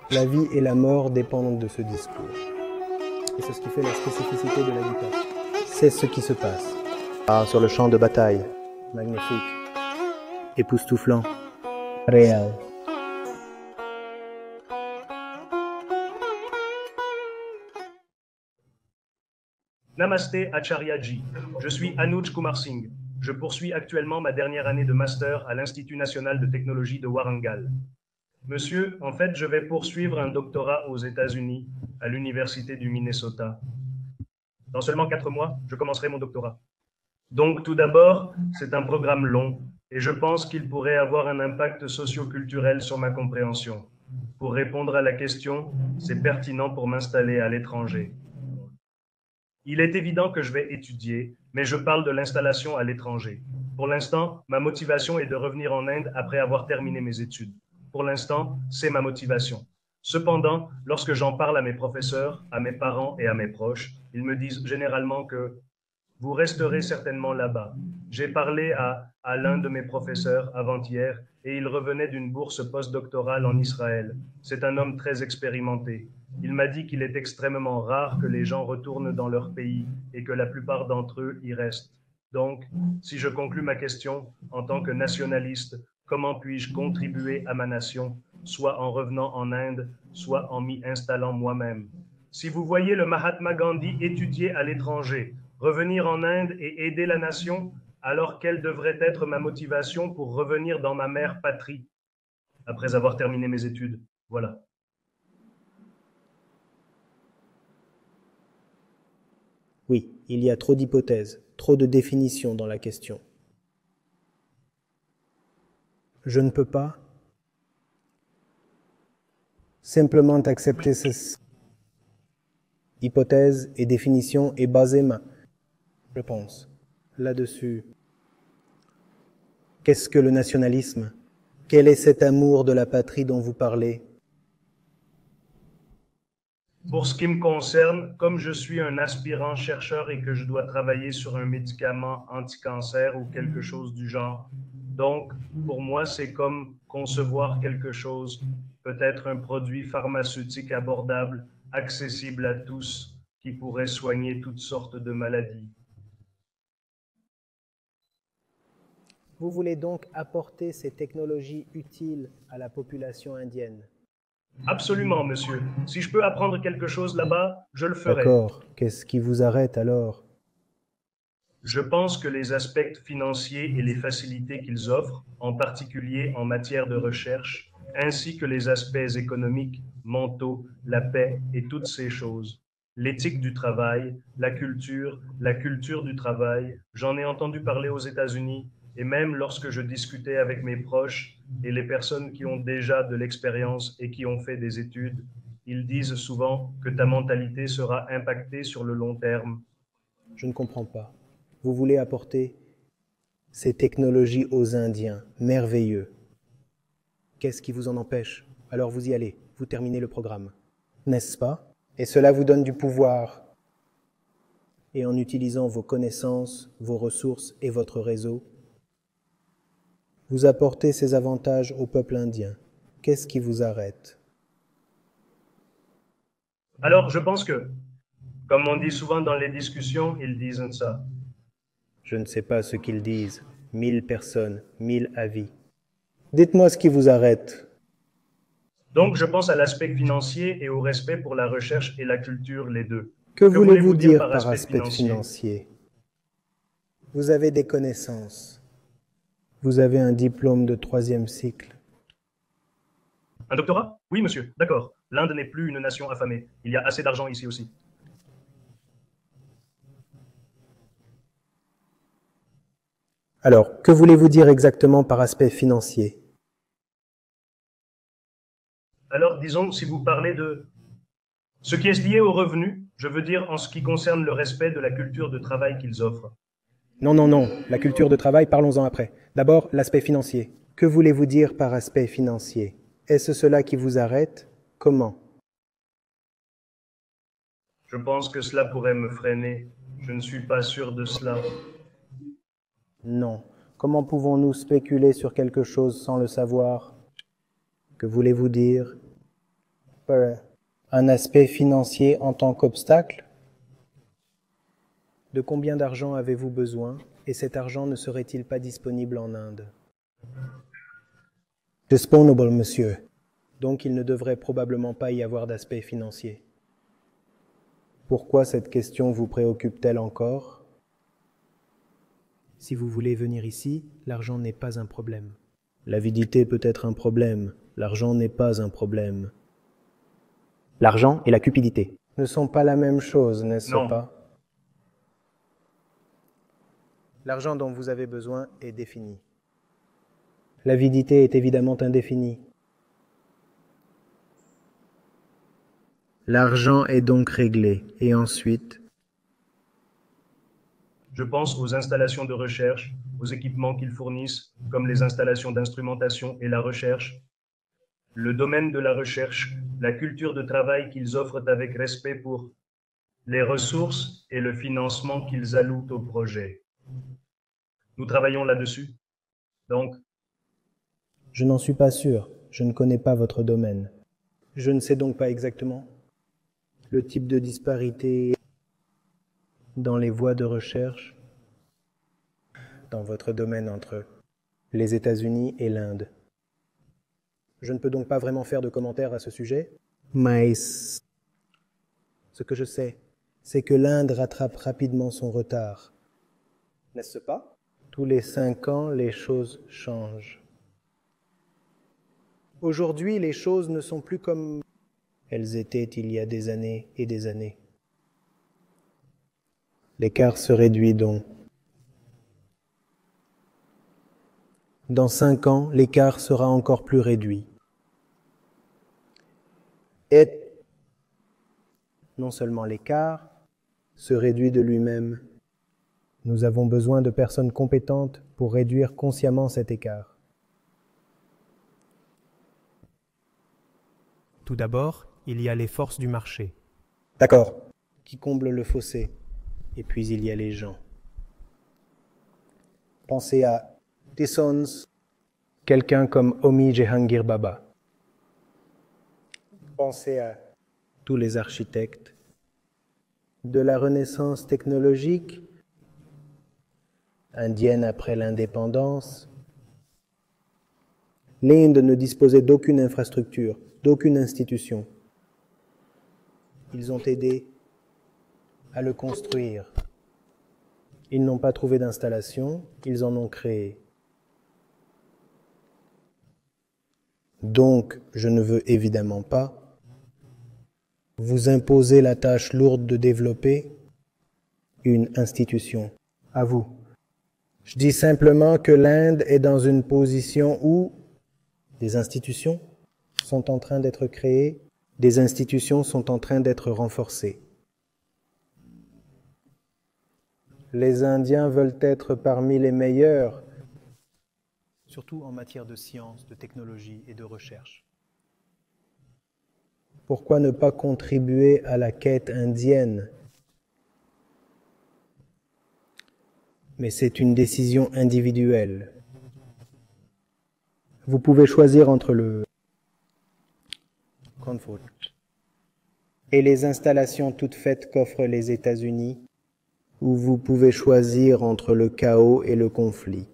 La vie et la mort dépendent de ce discours. Et c'est ce qui fait la spécificité de la guitare. C'est ce qui se passe. Ah, sur le champ de bataille. Magnifique. Époustouflant. Réel. Namasté Acharya-ji, je suis Anuj Kumar Singh. Je poursuis actuellement ma dernière année de master à l'Institut national de technologie de Warangal. Monsieur, en fait, je vais poursuivre un doctorat aux États-Unis, à l'Université du Minnesota. Dans seulement 4 mois, je commencerai mon doctorat. Donc, tout d'abord, c'est un programme long, et je pense qu'il pourrait avoir un impact socio-culturel sur ma compréhension. Pour répondre à la question, c'est pertinent pour m'installer à l'étranger. Il est évident que je vais étudier, mais je parle de l'installation à l'étranger. Pour l'instant, ma motivation est de revenir en Inde après avoir terminé mes études. Pour l'instant, c'est ma motivation. Cependant, lorsque j'en parle à mes professeurs, à mes parents et à mes proches, ils me disent généralement que vous resterez certainement là-bas. J'ai parlé à l'un de mes professeurs avant-hier et il revenait d'une bourse postdoctorale en Israël. C'est un homme très expérimenté. Il m'a dit qu'il est extrêmement rare que les gens retournent dans leur pays et que la plupart d'entre eux y restent. Donc, si je conclus ma question, en tant que nationaliste, comment puis-je contribuer à ma nation, soit en revenant en Inde, soit en m'y installant moi-même? Si vous voyez le Mahatma Gandhi étudier à l'étranger, revenir en Inde et aider la nation, alors quelle devrait être ma motivation pour revenir dans ma mère patrie, après avoir terminé mes études? Voilà. Oui, il y a trop d'hypothèses, trop de définitions dans la question. Je ne peux pas simplement accepter ces hypothèses et définitions et baser ma réponse là-dessus. Qu'est-ce que le nationalisme? Quel est cet amour de la patrie dont vous parlez? Pour ce qui me concerne, comme je suis un aspirant chercheur et que je dois travailler sur un médicament anti-cancer ou quelque chose du genre, donc pour moi c'est comme concevoir quelque chose, peut-être un produit pharmaceutique abordable, accessible à tous, qui pourrait soigner toutes sortes de maladies. Vous voulez donc apporter ces technologies utiles à la population indienne? Absolument, monsieur. Si je peux apprendre quelque chose là-bas, je le ferai. D'accord. Qu'est-ce qui vous arrête alors? Je pense que les aspects financiers et les facilités qu'ils offrent, en particulier en matière de recherche, ainsi que les aspects économiques, mentaux, la paix et toutes ces choses. L'éthique du travail, la culture du travail, j'en ai entendu parler aux États-Unis, et même lorsque je discutais avec mes proches et les personnes qui ont déjà de l'expérience et qui ont fait des études, ils disent souvent que ta mentalité sera impactée sur le long terme. Je ne comprends pas. Vous voulez apporter ces technologies aux Indiens, merveilleux. Qu'est-ce qui vous en empêche? Alors vous y allez, vous terminez le programme. N'est-ce pas? Et cela vous donne du pouvoir. Et en utilisant vos connaissances, vos ressources et votre réseau, vous apportez ces avantages au peuple indien. Qu'est-ce qui vous arrête? Alors, je pense que, comme on dit souvent dans les discussions, ils disent ça. Je ne sais pas ce qu'ils disent. 1000 personnes, 1000 avis. Dites-moi ce qui vous arrête. Donc, je pense à l'aspect financier et au respect pour la recherche et la culture, les deux. Que Que voulez-vous voulez-vous dire dire par par aspect aspect financier? Vous avez des connaissances. Vous avez un diplôme de 3e cycle. Un doctorat? Oui, monsieur, d'accord. L'Inde n'est plus une nation affamée. Il y a assez d'argent ici aussi. Alors, que voulez-vous dire exactement par aspect financier? Alors, disons, si vous parlez de ce qui est lié aux revenus, je veux dire en ce qui concerne le respect de la culture de travail qu'ils offrent. Non, non, non. La culture de travail, parlons-en après. D'abord, l'aspect financier. Que voulez-vous dire par aspect financier? Est-ce cela qui vous arrête? Comment? Je pense que cela pourrait me freiner. Je ne suis pas sûr de cela. Non. Comment pouvons-nous spéculer sur quelque chose sans le savoir? Que voulez-vous dire? Un aspect financier en tant qu'obstacle? De combien d'argent avez-vous besoin et cet argent ne serait-il pas disponible en Inde? Disponible, monsieur. Donc il ne devrait probablement pas y avoir d'aspect financier. Pourquoi cette question vous préoccupe-t-elle encore? Si vous voulez venir ici, l'argent n'est pas un problème. L'avidité peut être un problème, l'argent n'est pas un problème. L'argent et la cupidité ne sont pas la même chose, n'est-ce pas? L'argent dont vous avez besoin est défini. L'avidité est évidemment indéfinie. L'argent est donc réglé. Et ensuite? Je pense aux installations de recherche, aux équipements qu'ils fournissent, comme les installations d'instrumentation et la recherche, le domaine de la recherche, la culture de travail qu'ils offrent avec respect pour les ressources et le financement qu'ils allouent au projet. Nous travaillons là-dessus. Donc, je n'en suis pas sûr. Je ne connais pas votre domaine. Je ne sais donc pas exactement le type de disparité dans les voies de recherche dans votre domaine entre les États-Unis et l'Inde. Je ne peux donc pas vraiment faire de commentaires à ce sujet, mais ce que je sais, c'est que l'Inde rattrape rapidement son retard. N'est-ce pas? Tous les 5 ans, les choses changent. Aujourd'hui, les choses ne sont plus comme elles étaient il y a des années et des années. L'écart se réduit donc. Dans 5 ans, l'écart sera encore plus réduit. Et non seulement l'écart se réduit de lui-même, nous avons besoin de personnes compétentes pour réduire consciemment cet écart. Tout d'abord, il y a les forces du marché. D'accord. Qui comblent le fossé. Et puis il y a les gens. Pensez à Tissons, quelqu'un comme Homi Jehangir Baba. Pensez à tous les architectes de la Renaissance technologique, indienne après l'indépendance. L'Inde ne disposait d'aucune infrastructure, d'aucune institution. Ils ont aidé à le construire. Ils n'ont pas trouvé d'installation, ils en ont créé. Donc, je ne veux évidemment pas vous imposer la tâche lourde de développer une institution. À vous. Je dis simplement que l'Inde est dans une position où des institutions sont en train d'être créées, des institutions sont en train d'être renforcées. Les Indiens veulent être parmi les meilleurs, surtout en matière de science, de technologie et de recherche. Pourquoi ne pas contribuer à la quête indienne? Mais c'est une décision individuelle. Vous pouvez choisir entre le confort et les installations toutes faites qu'offrent les États-Unis, ou vous pouvez choisir entre le chaos et le conflit.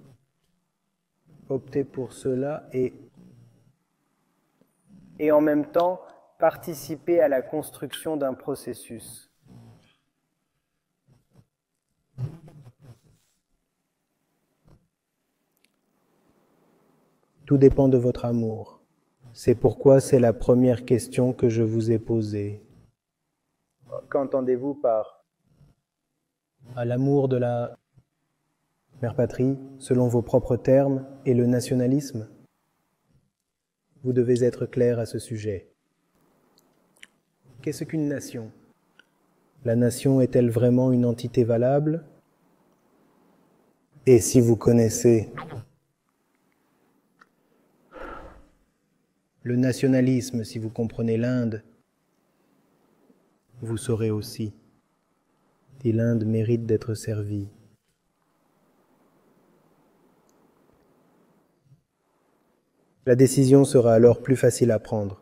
Optez pour cela et en même temps participer à la construction d'un processus. Tout dépend de votre amour. C'est pourquoi c'est la première question que je vous ai posée. Qu'entendez-vous par à l'amour de la mère patrie, selon vos propres termes, et le nationalisme? Vous devez être clair à ce sujet. Qu'est-ce qu'une nation? La nation est-elle vraiment une entité valable? Et si vous connaissez le nationalisme, si vous comprenez l'Inde, vous saurez aussi que l'Inde mérite d'être servie. La décision sera alors plus facile à prendre.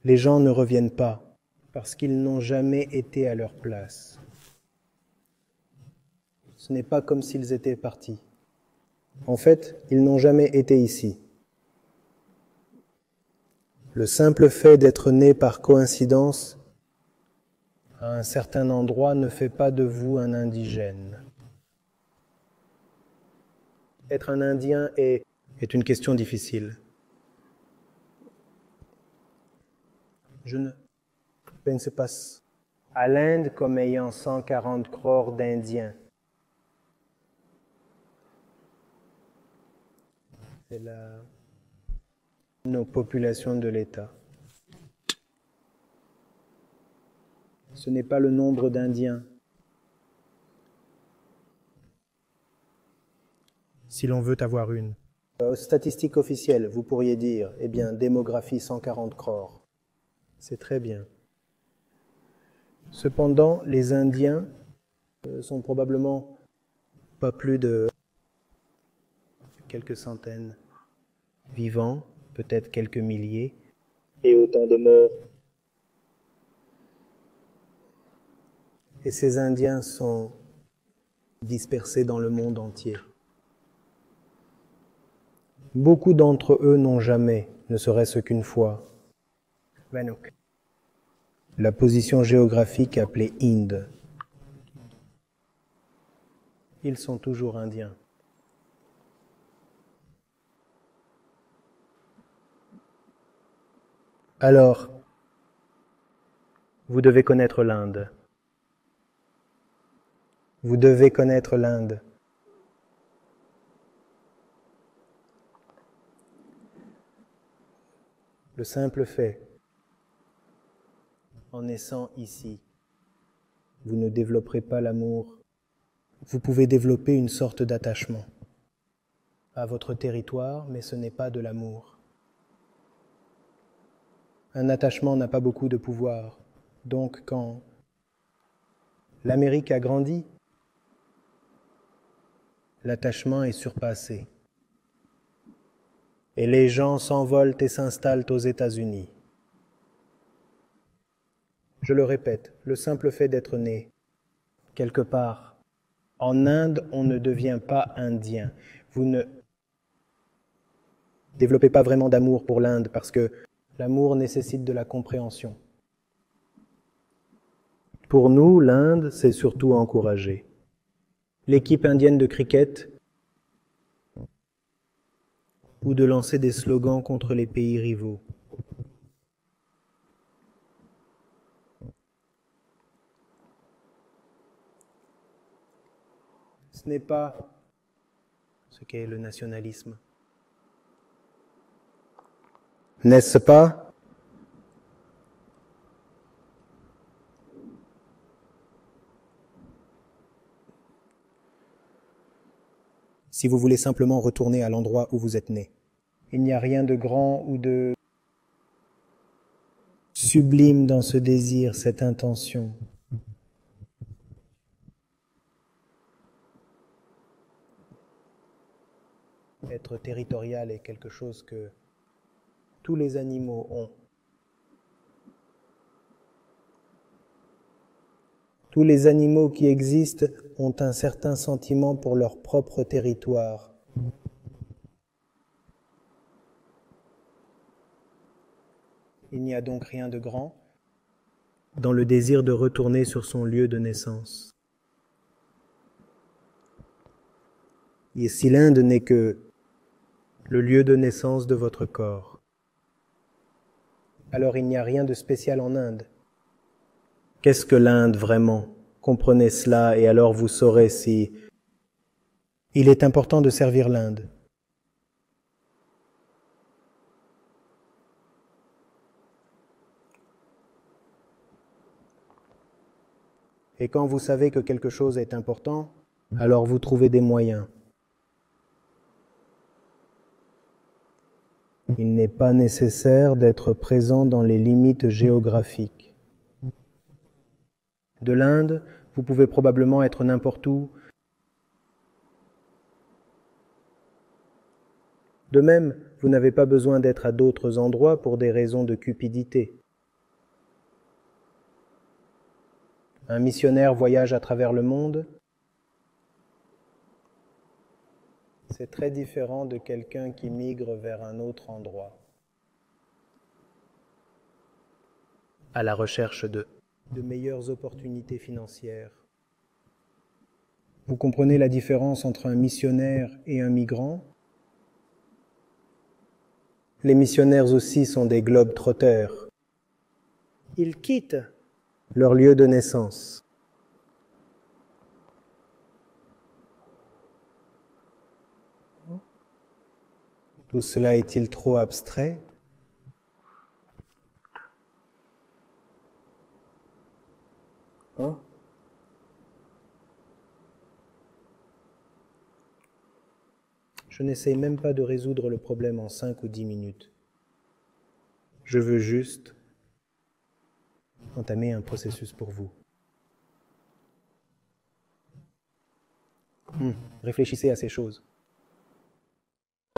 Les gens ne reviennent pas parce qu'ils n'ont jamais été à leur place. Ce n'est pas comme s'ils étaient partis. En fait, ils n'ont jamais été ici. Le simple fait d'être né par coïncidence à un certain endroit ne fait pas de vous un indigène. Être un Indien est une question difficile. Je ne pense pas à l'Inde comme ayant 140 crores d'Indiens. C'est nos populations de l'État. Ce n'est pas le nombre d'Indiens. Si l'on veut avoir une. Aux statistiques officielles, vous pourriez dire, eh bien, démographie 140 crores. C'est très bien. Cependant, les Indiens sont probablement pas plus de quelques centaines vivants, peut-être quelques milliers, et autant de morts. Et ces Indiens sont dispersés dans le monde entier. Beaucoup d'entre eux n'ont jamais, ne serait-ce qu'une fois, la position géographique appelée Inde. Ils sont toujours indiens. Alors, vous devez connaître l'Inde. Vous devez connaître l'Inde. Le simple fait, en naissant ici, vous ne développerez pas l'amour. Vous pouvez développer une sorte d'attachement à votre territoire, mais ce n'est pas de l'amour. Un attachement n'a pas beaucoup de pouvoir. Donc quand l'Amérique a grandi, l'attachement est surpassé. Et les gens s'envolent et s'installent aux États-Unis. Je le répète, le simple fait d'être né quelque part en Inde, on ne devient pas indien. Vous ne développez pas vraiment d'amour pour l'Inde parce que l'amour nécessite de la compréhension. Pour nous, l'Inde, c'est surtout encourager. L'équipe indienne de cricket ou de lancer des slogans contre les pays rivaux. Ce n'est pas ce qu'est le nationalisme. N'est-ce pas? Si vous voulez simplement retourner à l'endroit où vous êtes né. Il n'y a rien de grand ou de sublime dans ce désir, cette intention. Être territorial est quelque chose que tous les animaux ont. Tous les animaux qui existent ont un certain sentiment pour leur propre territoire. Il n'y a donc rien de grand dans le désir de retourner sur son lieu de naissance. Et si l'Inde n'est que le lieu de naissance de votre corps, alors il n'y a rien de spécial en Inde. Qu'est-ce que l'Inde vraiment? Comprenez cela et alors vous saurez si il est important de servir l'Inde. Et quand vous savez que quelque chose est important, alors vous trouvez des moyens. Il n'est pas nécessaire d'être présent dans les limites géographiques. De l'Inde, vous pouvez probablement être n'importe où. De même, vous n'avez pas besoin d'être à d'autres endroits pour des raisons de cupidité. Un missionnaire voyage à travers le monde. C'est très différent de quelqu'un qui migre vers un autre endroit, à la recherche de meilleures opportunités financières. Vous comprenez la différence entre un missionnaire et un migrant? Les missionnaires aussi sont des globe-trotteurs. Ils quittent leur lieu de naissance. Tout cela est-il trop abstrait? Je n'essaye même pas de résoudre le problème en 5 ou 10 minutes. Je veux juste entamer un processus pour vous. Réfléchissez à ces choses.